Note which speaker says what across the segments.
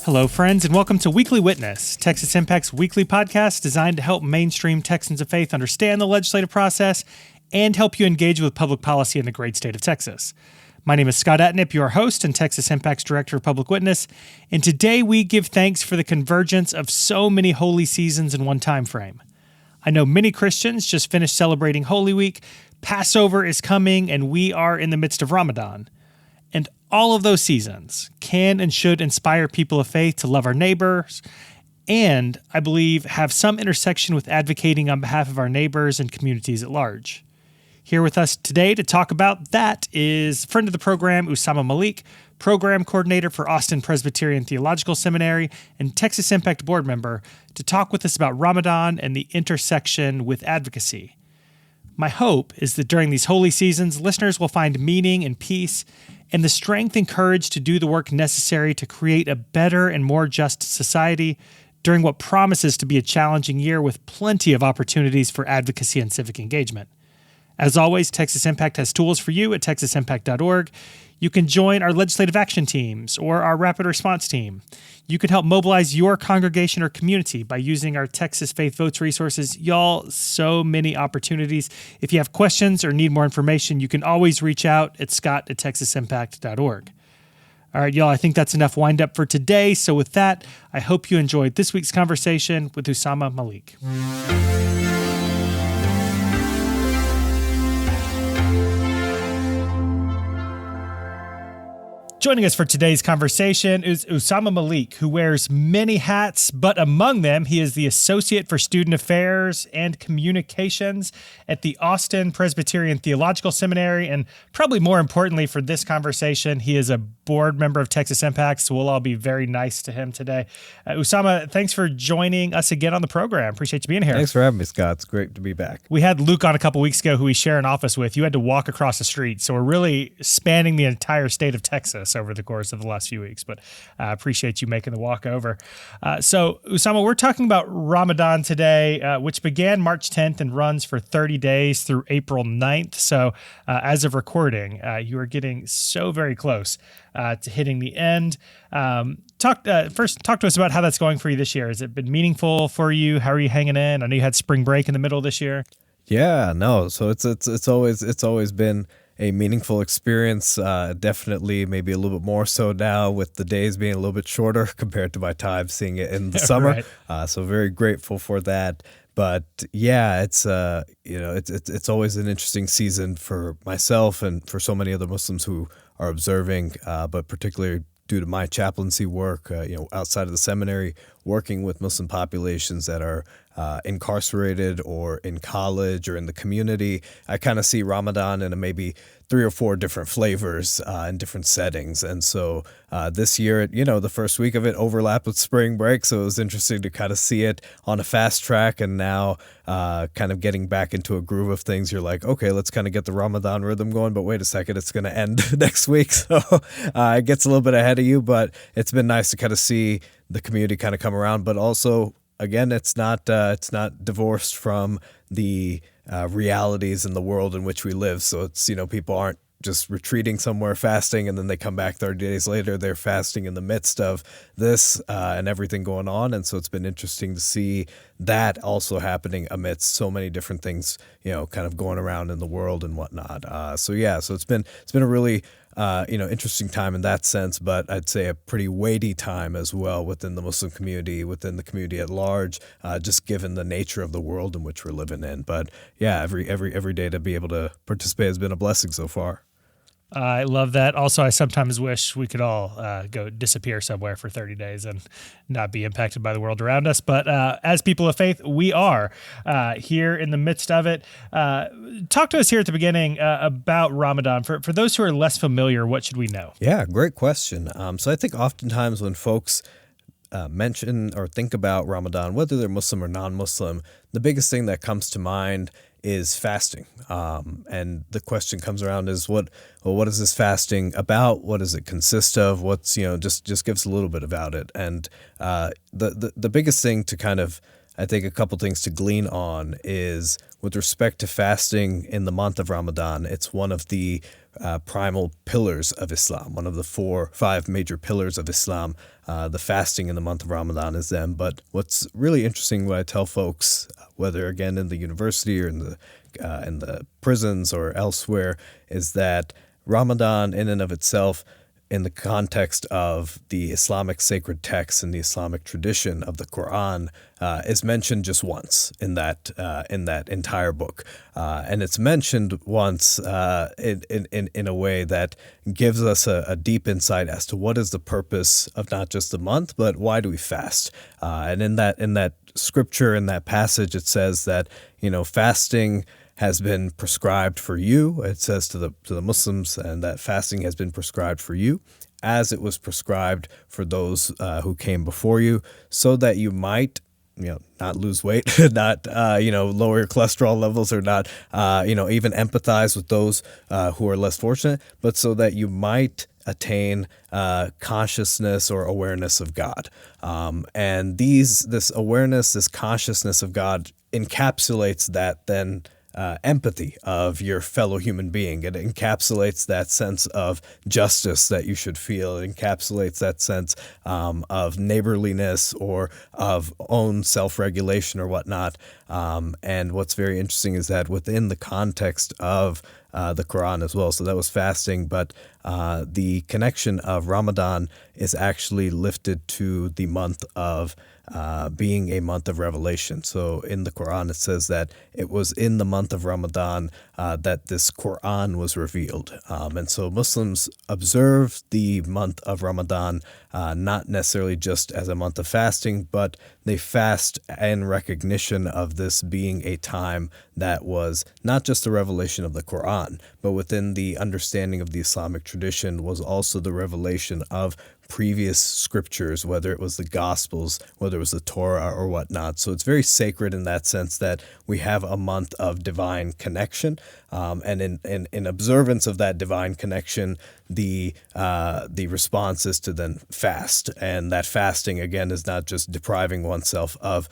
Speaker 1: Hello, friends, and welcome to Weekly Witness, Texas Impact's weekly podcast designed to help mainstream Texans of faith understand the legislative process and help you engage with public policy in the great state of Texas. My name is Scott Atnip, your host and Texas Impact's Director of Public Witness, and today we give thanks for the convergence of so many holy seasons in one time frame. I know many Christians just finished celebrating Holy Week, Passover is coming, and we are in the midst of Ramadan. And all of those seasons can and should inspire people of faith to love our neighbors and, I believe, have some intersection with advocating on behalf of our neighbors and communities at large. Here with us today to talk about that is friend of the program, Usama Malik, program coordinator for Austin Presbyterian Theological Seminary and Texas Impact board member, to talk with us about Ramadan and the intersection with advocacy. My hope is that during these holy seasons, listeners will find meaning and peace and the strength and courage to do the work necessary to create a better and more just society during what promises to be a challenging year with plenty of opportunities for advocacy and civic engagement. As always, Texas Impact has tools for you at texasimpact.org. You can join our legislative action teams or our rapid response team. You can help mobilize your congregation or community by using our Texas Faith Votes resources. Y'all, so many opportunities. If you have questions or need more information, you can always reach out at scott@texasimpact.org. All right, y'all, I think that's enough wind up for today. So with that, I hope you enjoyed this week's conversation with Usama Malik. Joining us for today's conversation is Usama Malik, who wears many hats, but among them, he is the Associate for Student Affairs and Communications at the Austin Presbyterian Theological Seminary, and probably more importantly for this conversation, he is a board member of Texas Impact, so we'll all be very nice to him today. Usama, thanks for joining us again on the program. Appreciate you being here.
Speaker 2: Thanks for having me, Scott. It's great to be back.
Speaker 1: We had Luke on a couple weeks ago, who we share an office with. You had to walk across the street, so we're really spanning the entire state of Texas over the course of the last few weeks, but I appreciate you making the walk over. So, Usama, we're talking about Ramadan today, which began March 10th and runs for 30 days through April 9th. So, as of recording, you are getting so very close to hitting the end. Talk to us about how that's going for you this year. Has it been meaningful for you? How are you hanging in? I know you had spring break in the middle of this year.
Speaker 2: Yeah, no. So it's always been a meaningful experience. Definitely, maybe a little bit more so now with the days being a little bit shorter compared to my time seeing it in the summer. Right. So very grateful for that. But yeah, it's always an interesting season for myself and for so many other Muslims who are observing, but particularly due to my chaplaincy work, outside of the seminary, working with Muslim populations that are incarcerated or in college or in the community. I kind of see Ramadan in maybe 3 or 4 different flavors in different settings. And so this year, the first week of it overlapped with spring break. So it was interesting to kind of see it on a fast track. And now kind of getting back into a groove of things, you're like, okay, let's kind of get the Ramadan rhythm going. But wait a second, it's going to end next week. So it gets a little bit ahead of you. But it's been nice to kind of see the community kind of come around. But also, again, it's not divorced from the realities in the world in which we live. So it's, people aren't just retreating somewhere fasting and then they come back 30 days later. They're fasting in the midst of this and everything going on. And so it's been interesting to see that also happening amidst so many different things, kind of going around in the world and whatnot. So it's been a really interesting time in that sense, but I'd say a pretty weighty time as well within the Muslim community, within the community at large, just given the nature of the world in which we're living in. But yeah, every day to be able to participate has been a blessing so far.
Speaker 1: I love that. Also, I sometimes wish we could all go disappear somewhere for 30 days and not be impacted by the world around us. But as people of faith, we are here in the midst of it. Talk to us here at the beginning about Ramadan. For those who are less familiar, what should we know?
Speaker 2: Yeah, great question. So I think oftentimes when folks mention or think about Ramadan, whether they're Muslim or non-Muslim, the biggest thing that comes to mind is fasting. And the question comes around is what is this fasting about? What does it consist of? What's, just give us a little bit about it. And the biggest thing to kind of, I think a couple things to glean on is with respect to fasting in the month of Ramadan, it's one of the primal pillars of Islam, one of the 5 major pillars of Islam. The fasting in the month of Ramadan is them. But what's really interesting, what I tell folks, whether again in the university or in the prisons or elsewhere, is that Ramadan in and of itself, in the context of the Islamic sacred texts and the Islamic tradition of the Quran, is mentioned just once in that entire book, and it's mentioned once in a way that gives us a deep insight as to what is the purpose of not just the month, but why do we fast? And in that scripture, in that passage, it says that fasting has been prescribed for you. It says to the Muslims, and that fasting has been prescribed for you as it was prescribed for those who came before you, so that you might not lose weight, not lower your cholesterol levels, or not even empathize with those who are less fortunate, but so that you might attain consciousness or awareness of God. And this awareness, this consciousness of God encapsulates that then empathy of your fellow human being. It encapsulates that sense of justice that you should feel. It encapsulates that sense of neighborliness or of own self-regulation or whatnot. And what's very interesting is that within the context of the Quran as well. So that was fasting, but the connection of Ramadan is actually lifted to the month of being a month of revelation. So in the Quran, it says that it was in the month of Ramadan that this Quran was revealed. And so Muslims observe the month of Ramadan not necessarily just as a month of fasting, but they fast in recognition of this being a time that was not just the revelation of the Quran, but within the understanding of the Islamic tradition was also the revelation of previous scriptures, whether it was the Gospels, whether it was the Torah or whatnot. So it's very sacred in that sense that we have a month of divine connection. And in observance of that divine connection, the response is to then fast. And that fasting, again, is not just depriving oneself of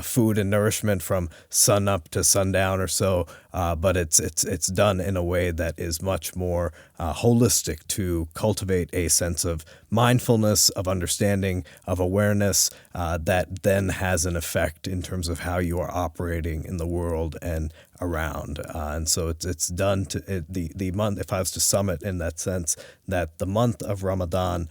Speaker 2: food and nourishment from sun up to sundown or so, but it's done in a way that is much more holistic to cultivate a sense of mindfulness, of understanding, of awareness that then has an effect in terms of how you are operating in the world and around. And so it's done to the month, if I was to sum it in that sense, that the month of Ramadan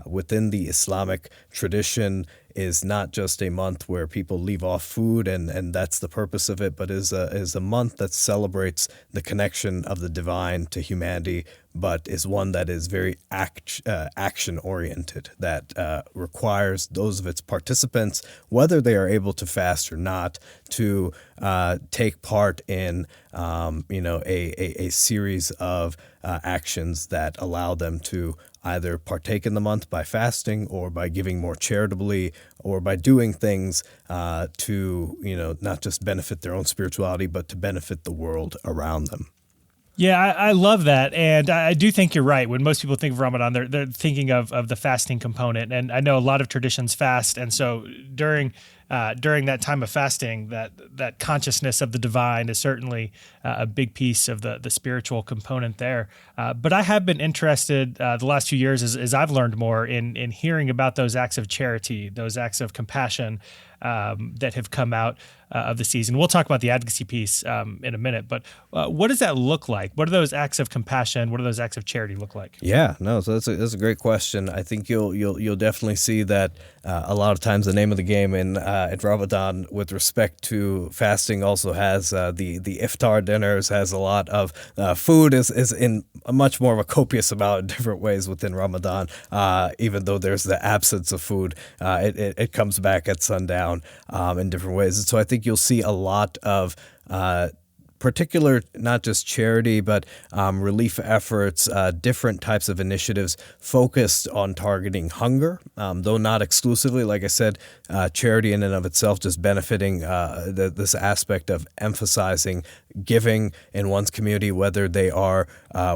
Speaker 2: within the Islamic tradition is not just a month where people leave off food and that's the purpose of it, but is a month that celebrates the connection of the divine to humanity, but is one that is very action-oriented, that requires those of its participants, whether they are able to fast or not, to take part in a series of actions that allow them to either partake in the month by fasting or by giving more charitably or by doing things to, not just benefit their own spirituality, but to benefit the world around them.
Speaker 1: Yeah, I love that. And I do think you're right. When most people think of Ramadan, they're thinking of the fasting component. And I know a lot of traditions fast. And so during that time of fasting, that consciousness of the divine is certainly a big piece of the spiritual component there. But I have been interested the last few years as I've learned more in hearing about those acts of charity, those acts of compassion that have come out of the season. We'll talk about the advocacy piece in a minute, but what does that look like? What do those acts of compassion, what do those acts of charity look like?
Speaker 2: Yeah, no, so that's a great question. I think you'll definitely see that a lot of times the name of the game in Ramadan with respect to fasting also has the iftar dinners, has a lot of food is in a much more of a copious amount in different ways within Ramadan. Even though there's the absence of food, it comes back at sundown in different ways. And so I think you'll see a lot of particular, not just charity, but relief efforts, different types of initiatives focused on targeting hunger, though not exclusively. Like I said, charity in and of itself just benefiting this aspect of emphasizing giving in one's community, whether they are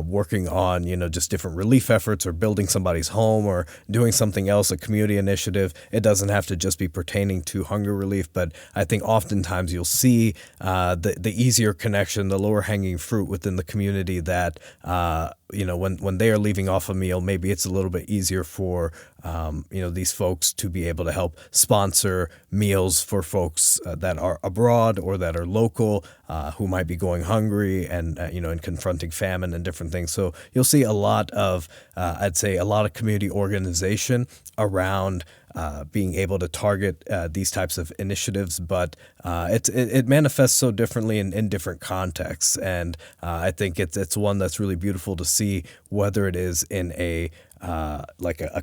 Speaker 2: working on, just different relief efforts or building somebody's home or doing something else, a community initiative. It doesn't have to just be pertaining to hunger relief, but I think oftentimes you'll see the easier connection connection, the lower hanging fruit within the community that, when they are leaving off a meal, maybe it's a little bit easier for, these folks to be able to help sponsor meals for folks that are abroad or that are local, who might be going hungry and, and confronting famine and different things. So you'll see a lot of, I'd say a lot of community organization around being able to target these types of initiatives, but it manifests so differently in different contexts, and I think it's one that's really beautiful to see, whether it is in a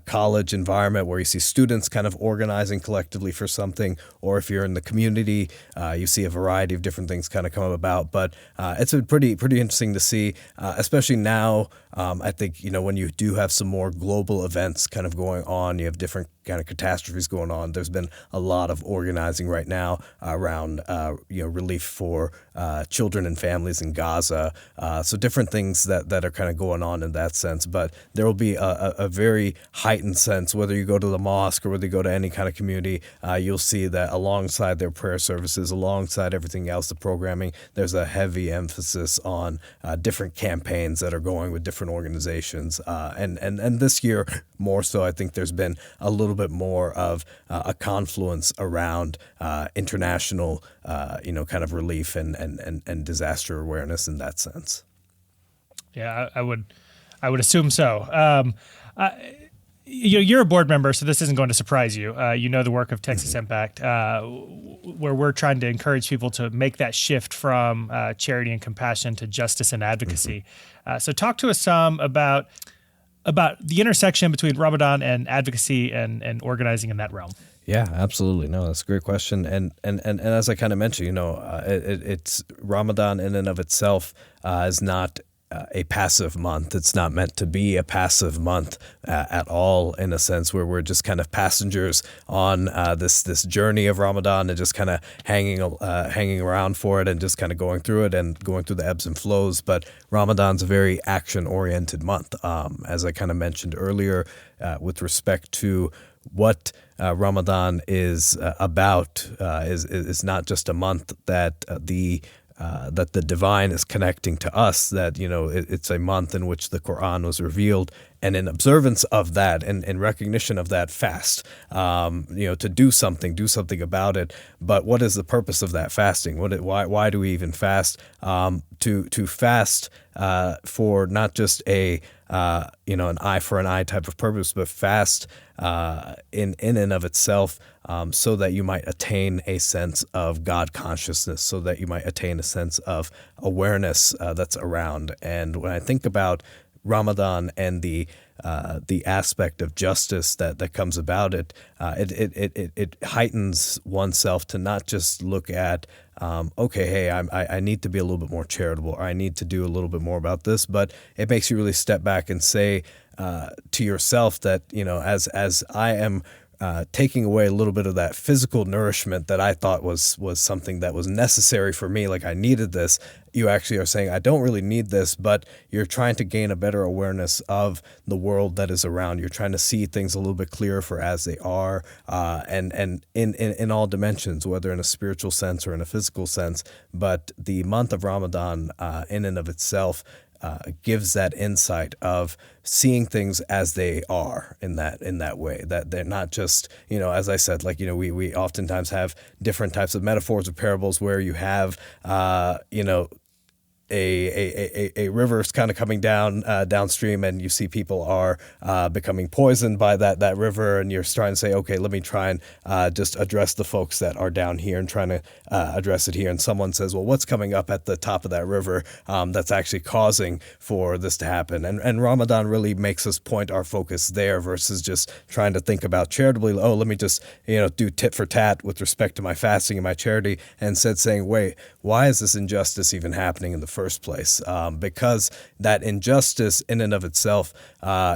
Speaker 2: college environment where you see students kind of organizing collectively for something, or if you're in the community, you see a variety of different things kind of come about. But it's a pretty interesting to see, especially now. I think, when you do have some more global events kind of going on, you have different kind of catastrophes going on. There's been a lot of organizing right now around, relief for children and families in Gaza. So different things that are kind of going on in that sense. But there will be a very heightened sense, whether you go to the mosque or whether you go to any kind of community, you'll see that alongside their prayer services, alongside everything else, the programming, there's a heavy emphasis on different campaigns that are going with different organizations. And this year, more so, I think there's been a little bit more of a confluence around international, kind of relief and disaster awareness in that sense.
Speaker 1: Yeah, I would assume so. You're a board member, so this isn't going to surprise you. You know the work of Texas Impact, where we're trying to encourage people to make that shift from charity and compassion to justice and advocacy. So talk to us some about the intersection between Ramadan and advocacy and organizing in that realm.
Speaker 2: Yeah, absolutely. No, that's a great question. And as I kind of mentioned, it's Ramadan in and of itself is not a passive month. It's not meant to be a passive month at all, in a sense where we're just kind of passengers on this journey of Ramadan and just kind of hanging around for it and just kind of going through it and going through the ebbs and flows. But Ramadan's a very action-oriented month, as I kind of mentioned earlier, with respect to what Ramadan is about. Is not just a month that that the divine is connecting to us, that, it's a month in which the Quran was revealed, and in observance of that and in recognition of that, fast, to do something about it. But what is the purpose of that fasting? Why do we even fast? To fast for not just an eye for an eye type of purpose, but fast in and of itself, so that you might attain a sense of God consciousness, so that you might attain a sense of awareness that's around. And when I think about Ramadan and the aspect of justice that comes about it, it heightens oneself to not just look at, hey, I need to be a little bit more charitable, or I need to do a little bit more about this, but it makes you really step back and say to yourself that, as I am taking away a little bit of that physical nourishment that I thought was something that was necessary for me, like I needed this, you actually are saying, I don't really need this, but you're trying to gain a better awareness of the world that is around. You're trying to see things a little bit clearer for as they are, and in all dimensions, whether in a spiritual sense or in a physical sense. But the month of Ramadan, in and of itself, gives that insight of seeing things as they are in that way, that they're not just, as I said, we oftentimes have different types of metaphors or parables where you have, a river is kind of coming down downstream, and you see people are becoming poisoned by that river, and you're trying to say, okay, let me try and just address the folks that are down here and trying to address it here. And someone says, well, what's coming up at the top of that river that's actually causing for this to happen? And Ramadan really makes us point our focus there versus just trying to think about charitably, let me just do tit for tat with respect to my fasting and my charity, and instead saying, wait, why is this injustice even happening in the first place? Because that injustice in and of itself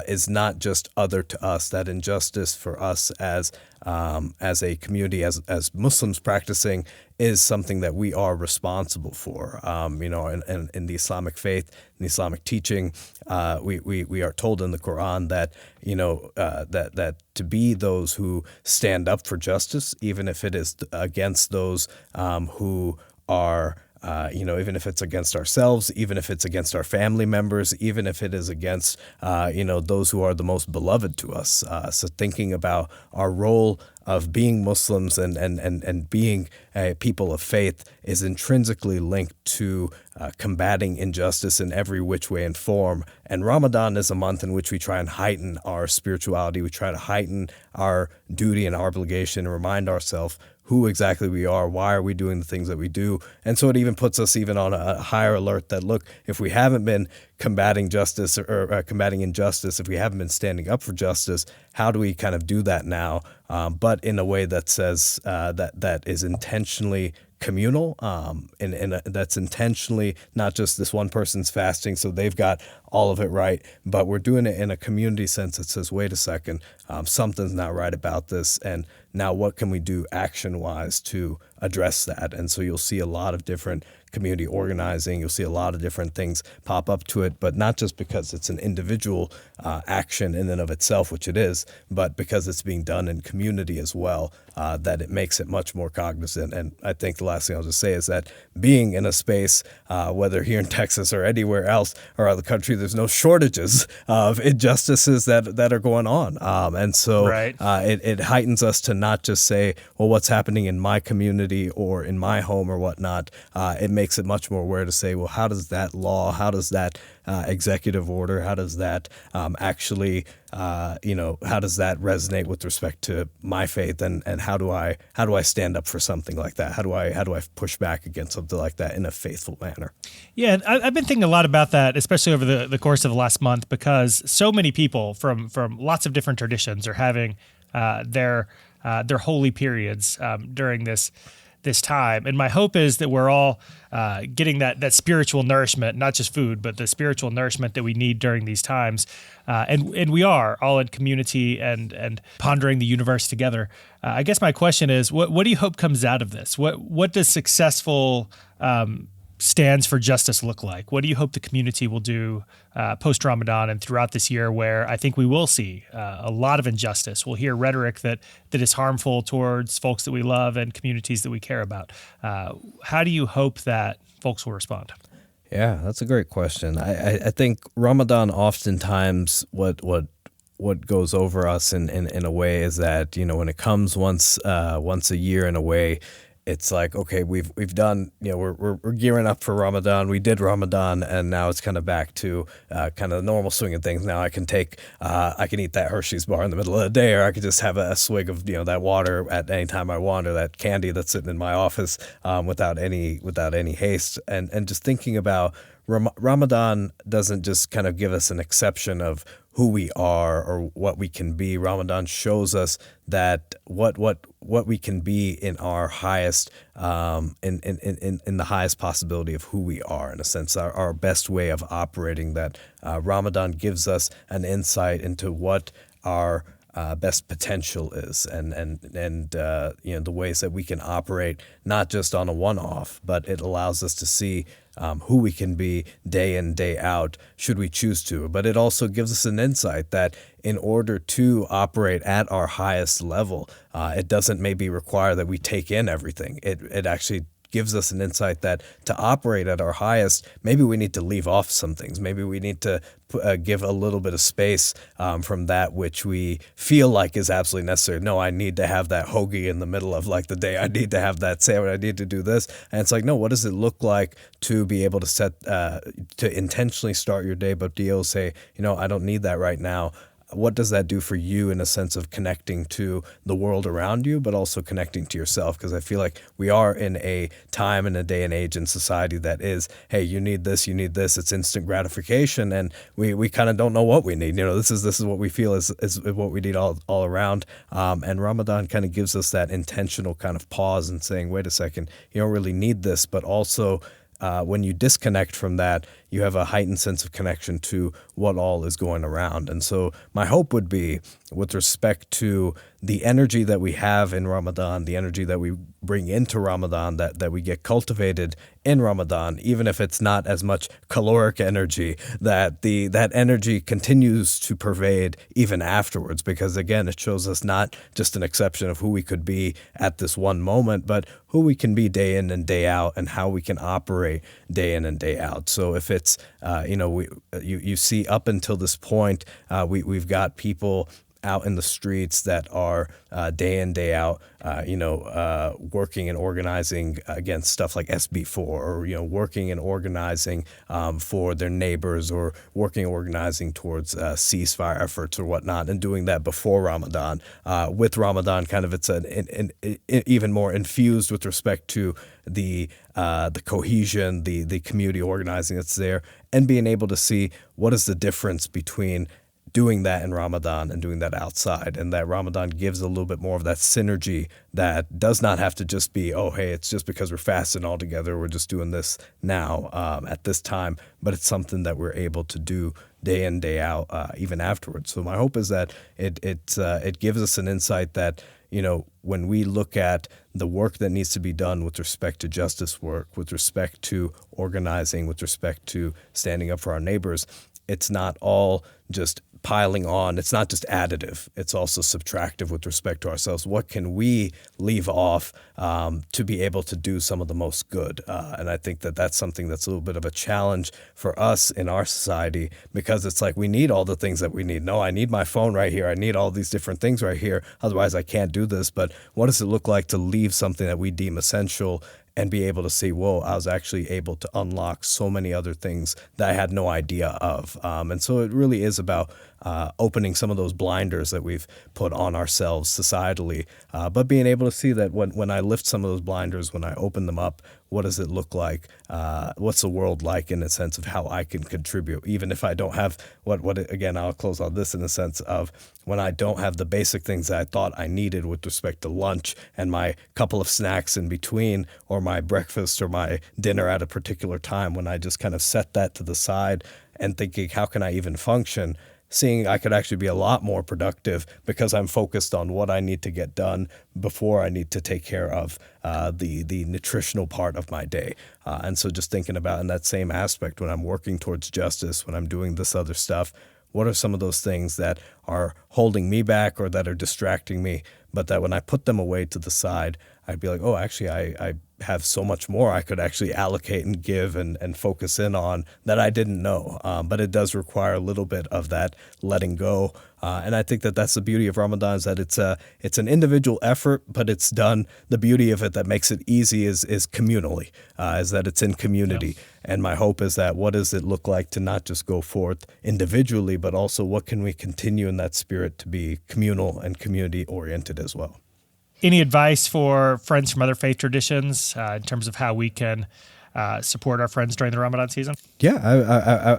Speaker 2: is not just other to us. That injustice for us as a community, as Muslims practicing, is something that we are responsible for. In the Islamic faith, in the Islamic teaching, we are told in the Quran that that to be those who stand up for justice, even if it is against those who are even if it's against ourselves, even if it's against our family members, even if it is against, those who are the most beloved to us. So thinking about our role of being Muslims and being a people of faith is intrinsically linked to combating injustice in every which way and form. And Ramadan is a month in which we try and heighten our spirituality. We try to heighten our duty and obligation and remind ourselves who exactly we are, why are we doing the things that we do. And so it even puts us even on a higher alert that, look, if we haven't been combating justice or combating injustice, if we haven't been standing up for justice, how do we kind of do that now? But in a way that says that is intentionally communal, and that's intentionally not just this one person's fasting, so they've got all of it right, but we're doing it in a community sense that says, wait a second, something's not right about this, and now what can we do action-wise to address that? And so you'll see a lot of different community organizing. You'll see a lot of different things pop up to it, but not just because it's an individual action in and of itself, which it is, but because it's being done in community as well, that it makes it much more cognizant. And I think the last thing I'll just say is that being in a space, whether here in Texas or anywhere else around the country, there's no shortages of injustices that are going on. And so
Speaker 1: Right.
Speaker 2: It heightens us to not just say, well, what's happening in my community or in my home or whatnot. It makes it much more aware to say, well, how does that law, how does that executive order, how does that actually, how does that resonate with respect to my faith, and how do I stand up for something like that? How do I push back against something like that in a faithful manner?
Speaker 1: Yeah, I've been thinking a lot about that, especially over the course of the last month, because so many people from lots of different traditions are having their holy periods during this time. And my hope is that we're all getting that spiritual nourishment, not just food, but the spiritual nourishment that we need during these times. And we are all in community and pondering the universe together. I guess my question is, what do you hope comes out of this? What does successful stands for justice look like? What do you hope the community will do post-Ramadan and throughout this year, where I think we will see a lot of injustice? We'll hear rhetoric that is harmful towards folks that we love and communities that we care about. How do you hope that folks will respond?
Speaker 2: Yeah, that's a great question. I think Ramadan oftentimes what goes over us in a way is that, when it comes once a year in a way, it's like, okay, we've done, we're gearing up for Ramadan. We did Ramadan, and now it's kind of back to kind of the normal swing of things. Now I can eat that Hershey's bar in the middle of the day, or I could just have a swig of that water at any time I want, or that candy that's sitting in my office without any haste. And just thinking about Ramadan doesn't just kind of give us an exception of who we are or what we can be. Ramadan shows us that what we can be in our highest in the highest possibility of who we are, in a sense, our best way of operating. That Ramadan gives us an insight into what our best potential is, and the ways that we can operate not just on a one-off, but it allows us to see who we can be day in, day out, should we choose to. But it also gives us an insight that in order to operate at our highest level, it doesn't maybe require that we take in everything. It actually gives us an insight that to operate at our highest, maybe we need to leave off some things. Maybe we need to give a little bit of space from that which we feel like is absolutely necessary. No, I need to have that hoagie in the middle of the day. I need to have that sandwich. I need to do this. And it's like, no, what does it look like to be able to to intentionally start your day, but be able to say, I don't need that right now. What does that do for you in a sense of connecting to the world around you, but also connecting to yourself? Because I feel like we are in a time and a day and age in society that is, hey, you need this, it's instant gratification, and we kind of don't know what we need. This is what we feel is what we need all around. And Ramadan kind of gives us that intentional kind of pause and saying, wait a second, you don't really need this, but also when you disconnect from that, you have a heightened sense of connection to what all is going around. And so my hope would be, with respect to the energy that we have in Ramadan, the energy that we bring into Ramadan, that we get cultivated in Ramadan, even if it's not as much caloric energy, that energy continues to pervade even afterwards, because again, it shows us not just an exception of who we could be at this one moment, but who we can be day in and day out, and how we can operate day in and day out. So if it's you see up until this point, we've got people out in the streets that are day in, day out, working and organizing against stuff like SB4, or, working and organizing for their neighbors, or working and organizing towards ceasefire efforts or whatnot, and doing that before Ramadan. With Ramadan, kind of it's an even more infused with respect to the cohesion, the community organizing that's there, and being able to see what is the difference between doing that in Ramadan and doing that outside, and that Ramadan gives a little bit more of that synergy that does not have to just be, oh, hey, it's just because we're fasting all together, we're just doing this now at this time, but it's something that we're able to do day in, day out, even afterwards. So my hope is that it gives us an insight that, when we look at the work that needs to be done with respect to justice work, with respect to organizing, with respect to standing up for our neighbors, it's not all just piling on. It's not just additive. It's also subtractive with respect to ourselves. What can we leave off to be able to do some of the most good? And I think that that's something that's a little bit of a challenge for us in our society, because it's like we need all the things that we need. No, I need my phone right here. I need all these different things right here. Otherwise, I can't do this. But what does it look like to leave something that we deem essential and be able to see, whoa, I was actually able to unlock so many other things that I had no idea of. And so it really is about opening some of those blinders that we've put on ourselves societally, but being able to see that when I lift some of those blinders, when I open them up, what does it look like? What's the world like in a sense of how I can contribute, even if I don't have again, I'll close on this in the sense of when I don't have the basic things that I thought I needed with respect to lunch and my couple of snacks in between, or my breakfast or my dinner at a particular time, when I just kind of set that to the side and thinking, how can I even function? Seeing I could actually be a lot more productive because I'm focused on what I need to get done before I need to take care of the nutritional part of my day. And so just thinking about in that same aspect, when I'm working towards justice, when I'm doing this other stuff, what are some of those things that are holding me back or that are distracting me, but that when I put them away to the side, I'd be like, oh, actually, I have so much more I could actually allocate and give and focus in on that I didn't know. But it does require a little bit of that letting go. And I think that that's the beauty of Ramadan, is that it's an individual effort, but it's done. The beauty of it that makes it easy is communally, is that it's in community. Yeah. And my hope is that what does it look like to not just go forth individually, but also what can we continue in that spirit to be communal and community oriented as well.
Speaker 1: Any advice for friends from other faith traditions in terms of how we can support our friends during the Ramadan season?
Speaker 2: Yeah,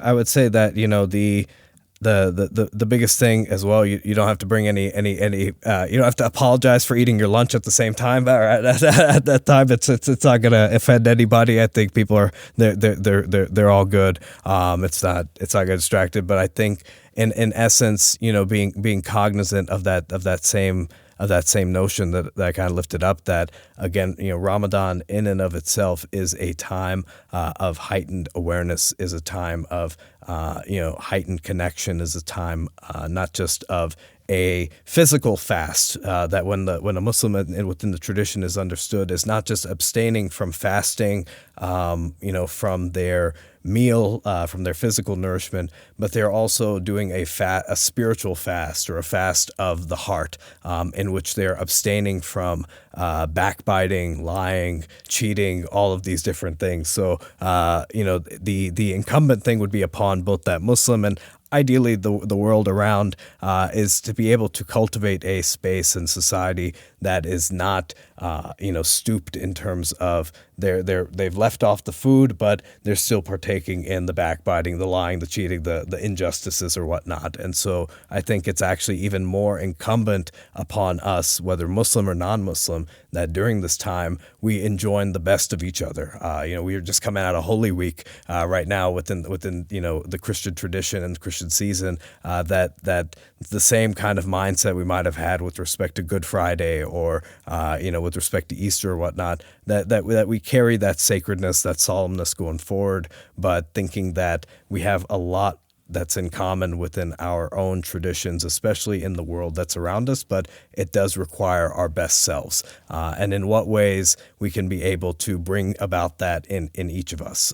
Speaker 2: I would say that, the biggest thing as well, you don't have to bring any you don't have to apologize for eating your lunch at the same time. At that time, it's not gonna offend anybody. I think people are they're all good. It's not gonna distract it, but I think in essence, being cognizant of that same notion that I kind of lifted up, that again, Ramadan in and of itself is a time of heightened awareness, is a time of heightened connection, is a time not just of a physical fast, that when a Muslim within the tradition is understood as not just abstaining from fasting, from their meal, from their physical nourishment, but they're also doing a spiritual fast, or a fast of the heart, in which they're abstaining from backbiting, lying, cheating, all of these different things. So, the incumbent thing would be upon both that Muslim and ideally the world around, is to be able to cultivate a space in society that is not, stooped in terms of they've left off the food, but they're still partaking in the backbiting, the lying, the cheating, the injustices or whatnot. And so I think it's actually even more incumbent upon us, whether Muslim or non-Muslim, that during this time we enjoin the best of each other. We are just coming out of Holy Week right now within the Christian tradition and the Christian season. That the same kind of mindset we might have had with respect to Good Friday or with respect to Easter or whatnot. That we carry that sacredness, that solemnness going forward, but thinking that we have a lot that's in common within our own traditions, especially in the world that's around us, but it does require our best selves. And in what ways we can be able to bring about that in each of us.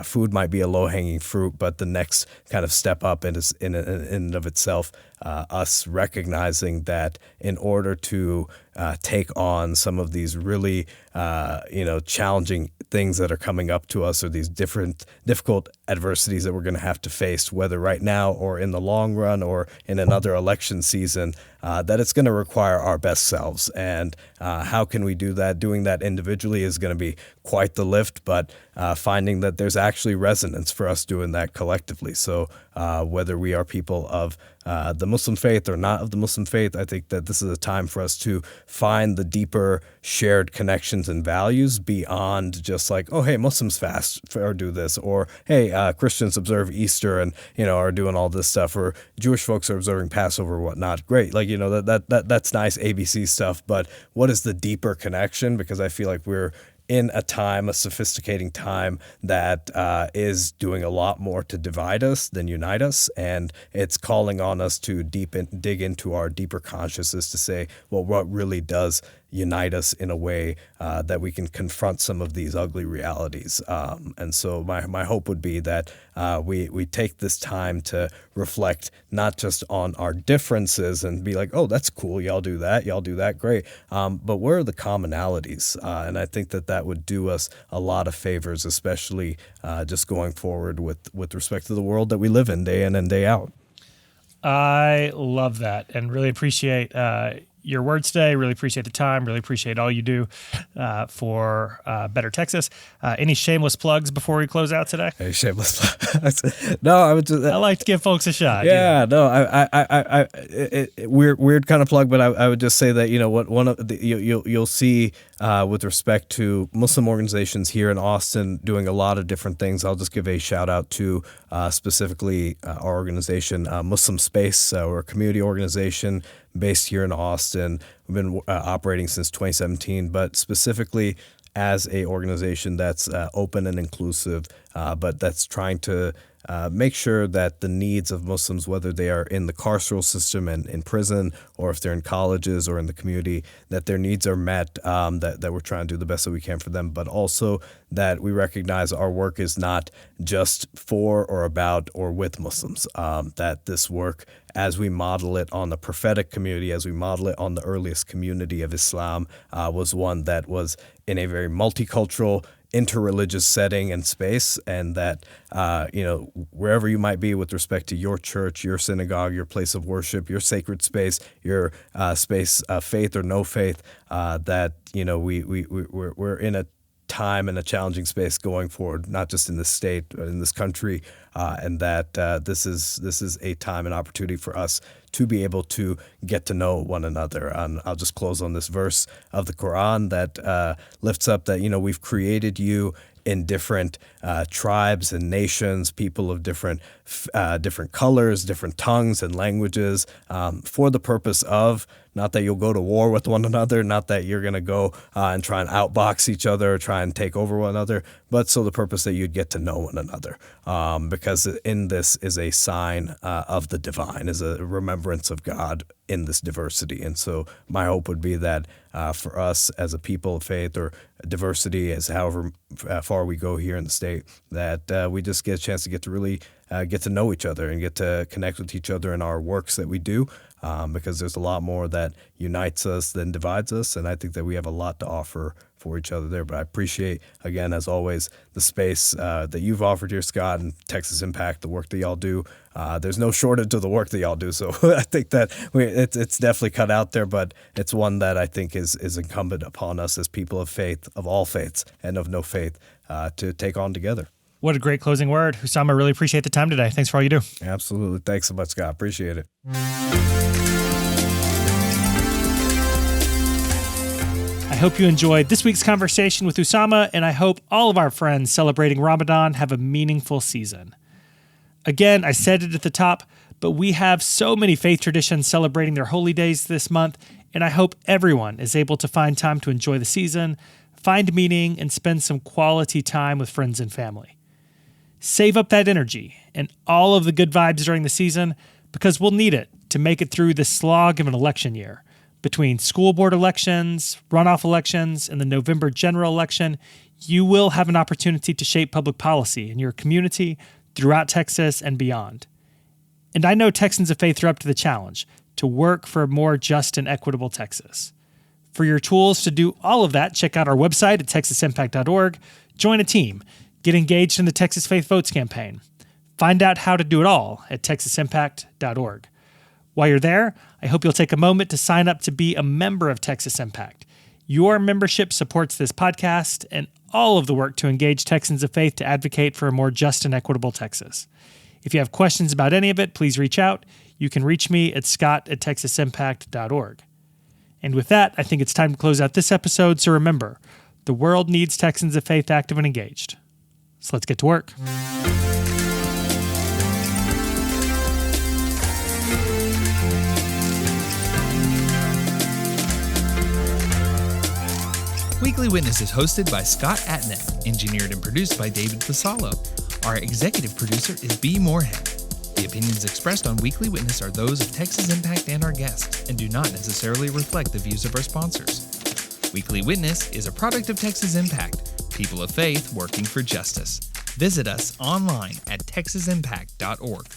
Speaker 2: Food might be a low-hanging fruit, but the next kind of step up is in and of itself, us recognizing that in order to take on some of these really, challenging things that are coming up to us, or these difficult adversities that we're going to have to face, whether right now or in the long run or in another election season, that it's going to require our best selves. And how can we do that? Doing that individually is going to be quite the lift, but finding that there's actually resonance for us doing that collectively. So whether we are people of the Muslim faith or not of the Muslim faith, I think that this is a time for us to find the deeper shared connections and values beyond just like, oh, hey, Muslims fast or do this, or hey, Christians observe Easter and are doing all this stuff, or Jewish folks are observing Passover or whatnot. Great, that's nice ABC stuff, but what is the deeper connection? Because I feel like we're in a sophisticating time that is doing a lot more to divide us than unite us. And it's calling on us to dig into our deeper consciousness to say, well, what really does unite us in a way that we can confront some of these ugly realities. And so my hope would be that we take this time to reflect not just on our differences and be like, oh, that's cool, y'all do that, great. But where are the commonalities? And I think that would do us a lot of favors, especially just going forward with respect to the world that we live in day in and day out.
Speaker 1: I love that and really appreciate your words today. Really appreciate the time. Really appreciate all you do for Better Texas. Any shameless plugs before we close out today?
Speaker 2: Hey, shameless plugs. No, I would just.
Speaker 1: I like to give folks a shot.
Speaker 2: Yeah, no, weird kind of plug, but I would just say that one of the you'll see with respect to Muslim organizations here in Austin doing a lot of different things. I'll just give a shout out to specifically our organization, Muslim Space. We're a community organization based here in Austin. We've been operating since 2017, but specifically as a organization that's open and inclusive, but that's trying to make sure that the needs of Muslims, whether they are in the carceral system and in prison, or if they're in colleges or in the community, that their needs are met, that we're trying to do the best that we can for them, but also that we recognize our work is not just for or about or with Muslims, that this work, as we model it on the prophetic community, as we model it on the earliest community of Islam, was one that was in a very multicultural, interreligious setting and space, and that wherever you might be with respect to your church, your synagogue, your place of worship, your sacred space, your space of faith or no faith, that we're in a time and a challenging space going forward, not just in this state, but in this country, and that this is a time and opportunity for us to be able to get to know one another. And I'll just close on this verse of the Quran that lifts up that, we've created you in different tribes and nations, people of different colors, different tongues and languages, for the purpose of, not that you'll go to war with one another, not that you're going to go and try and outbox each other or try and take over one another, but so the purpose that you'd get to know one another. Because in this is a sign of the divine, is a remembrance of God in this diversity. And so my hope would be that for us as a people of faith, or diversity as however far we go here in the state, that we just get a chance to get to really get to know each other and get to connect with each other in our works that we do, because there's a lot more that unites us than divides us, and I think that we have a lot to offer for each other there. But I appreciate, again, as always, the space that you've offered here, Scott, and Texas Impact, the work that y'all do. There's no shortage of the work that y'all do, so I think that it's definitely cut out there, but it's one that I think is incumbent upon us as people of faith, of all faiths and of no faith, to take on together.
Speaker 1: What a great closing word. Usama, I really appreciate the time today. Thanks for all you do.
Speaker 2: Absolutely. Thanks so much, Scott. Appreciate it.
Speaker 1: I hope you enjoyed this week's conversation with Usama, and I hope all of our friends celebrating Ramadan have a meaningful season. Again, I said it at the top, but we have so many faith traditions celebrating their holy days this month, and I hope everyone is able to find time to enjoy the season, find meaning, and spend some quality time with friends and family. Save up that energy and all of the good vibes during the season, because we'll need it to make it through the slog of an election year. Between school board elections, runoff elections, and the November general election, you will have an opportunity to shape public policy in your community, throughout Texas, and beyond. And I know Texans of faith are up to the challenge to work for a more just and equitable Texas. For your tools to do all of that, check out our website at texasimpact.org, join a team, get engaged in the Texas Faith Votes campaign. Find out how to do it all at texasimpact.org. While you're there, I hope you'll take a moment to sign up to be a member of Texas Impact. Your membership supports this podcast and all of the work to engage Texans of faith to advocate for a more just and equitable Texas. If you have questions about any of it, please reach out. You can reach me at scott@texasimpact.org. And with that, I think it's time to close out this episode. So remember, the world needs Texans of faith active and engaged. So let's get to work.
Speaker 3: Weekly Witness is hosted by Scott Atnet, engineered and produced by David Fasalo. Our executive producer is B. Moorhead. The opinions expressed on Weekly Witness are those of Texas Impact and our guests, and do not necessarily reflect the views of our sponsors. Weekly Witness is a product of Texas Impact, people of faith working for justice. Visit us online at texasimpact.org.